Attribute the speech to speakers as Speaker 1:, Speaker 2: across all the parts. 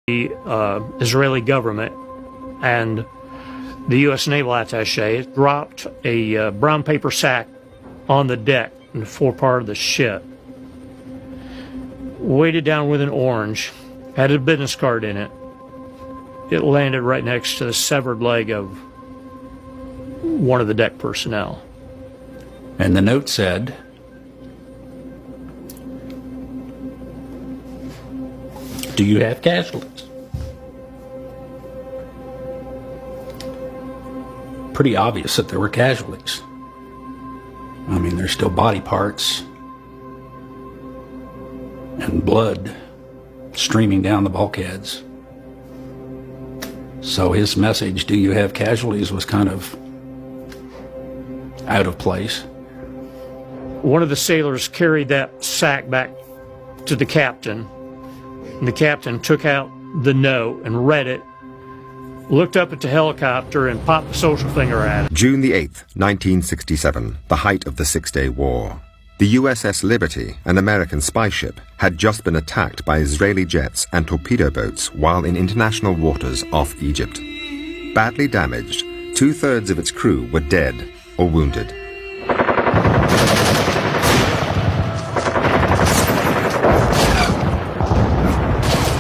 Speaker 1: The Israeli government and the U.S. Naval Attaché dropped a brown paper sack on the deck in the forepart of the ship, weighted down with an orange, had a business card in it. It landed right next to the severed leg of one of the deck personnel.
Speaker 2: And the note said, "Do you have casualties?" Pretty obvious that there were casualties. I mean, there's still body parts and blood streaming down the bulkheads. So his message, "Do you have casualties?" was kind of out of place.
Speaker 1: One of the sailors carried that sack back to the captain, and the captain took out the note and read it, looked up at the helicopter and popped the social finger at it.
Speaker 3: June the 8th, 1967, the height of the Six-Day War. The USS Liberty, an American spy ship, had just been attacked by Israeli jets and torpedo boats while in international waters off Egypt. Badly damaged, 2/3 of its crew were dead or wounded.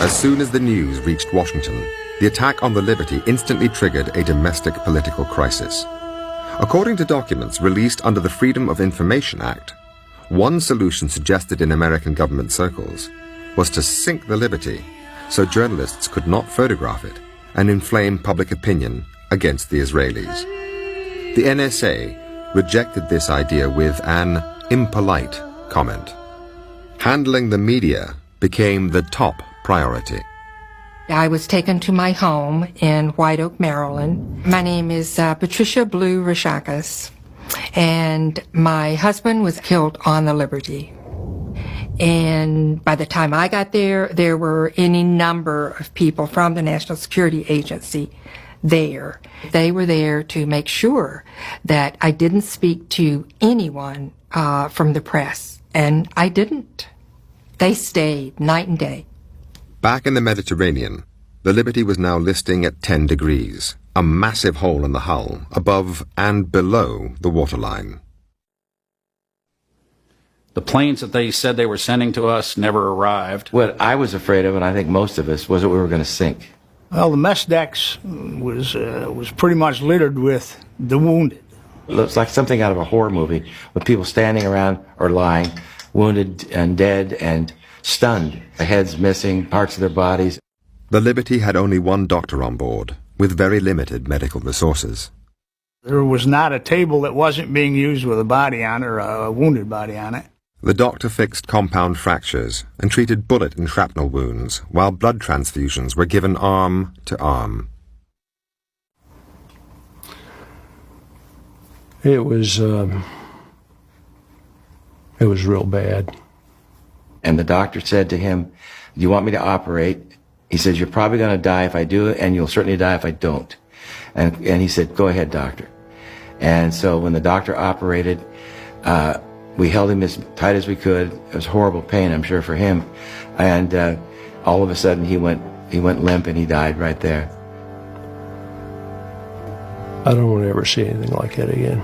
Speaker 3: As soon as the news reached Washington, the attack on the Liberty instantly triggered a domestic political crisis. According to documents released under the Freedom of Information Act, one solution suggested in American government circles was to sink the Liberty so journalists could not photograph it and inflame public opinion against the Israelis. The NSA rejected this idea with an impolite comment. Handling the media became the top priority.
Speaker 4: I was taken to my home in White Oak, Maryland. My name is Patricia Blue Rashakas, and my husband was killed on the Liberty. And by the time I got there, there were any number of people from the National Security Agency there. They were there to make sure that I didn't speak to anyone from the press, and I didn't. They stayed night and day.
Speaker 3: Back in the Mediterranean, the Liberty was now listing at 10 degrees, a massive hole in the hull, above and below the waterline.
Speaker 2: The planes that they said they were sending to us never arrived.
Speaker 5: What I was afraid of, and I think most of us, was that we were going to sink.
Speaker 6: Well, the mess decks was pretty much littered with the wounded.
Speaker 5: It looks like something out of a horror movie, with people standing around or lying, wounded and dead and stunned, their heads missing, parts of their bodies.
Speaker 3: The Liberty had only one doctor on board, with very limited medical resources.
Speaker 6: There was not a table that wasn't being used with a body on it, or a wounded body on it.
Speaker 3: The doctor fixed compound fractures and treated bullet and shrapnel wounds, while blood transfusions were given arm to arm.
Speaker 1: It was real bad.
Speaker 5: And the doctor said to him, "Do you want me to operate?" He says, "You're probably going to die if I do it, and you'll certainly die if I don't." And he said, "Go ahead, doctor." And so when the doctor operated, we held him as tight as we could. It was horrible pain, I'm sure, for him. And all of a sudden, he went limp, and he died right there.
Speaker 1: I don't want to ever see anything like that again.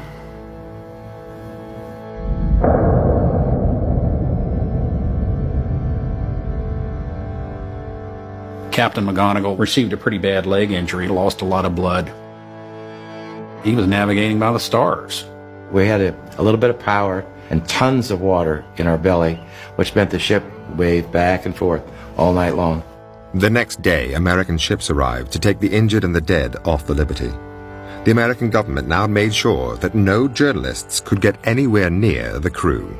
Speaker 2: Captain McGonigal received a pretty bad leg injury, lost a lot of blood. He was navigating by the stars.
Speaker 5: We had a little bit of power and tons of water in our belly, which meant the ship waved back and forth all night long.
Speaker 3: The next day, American ships arrived to take the injured and the dead off the Liberty. The American government now made sure that no journalists could get anywhere near the crew.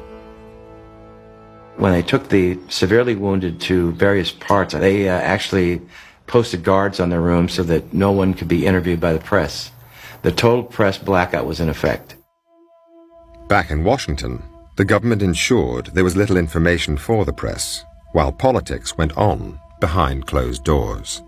Speaker 5: When they took the severely wounded to various parts, they actually posted guards on their rooms so that no one could be interviewed by the press. The total press blackout was in effect.
Speaker 3: Back in Washington, the government ensured there was little information for the press, while politics went on behind closed doors.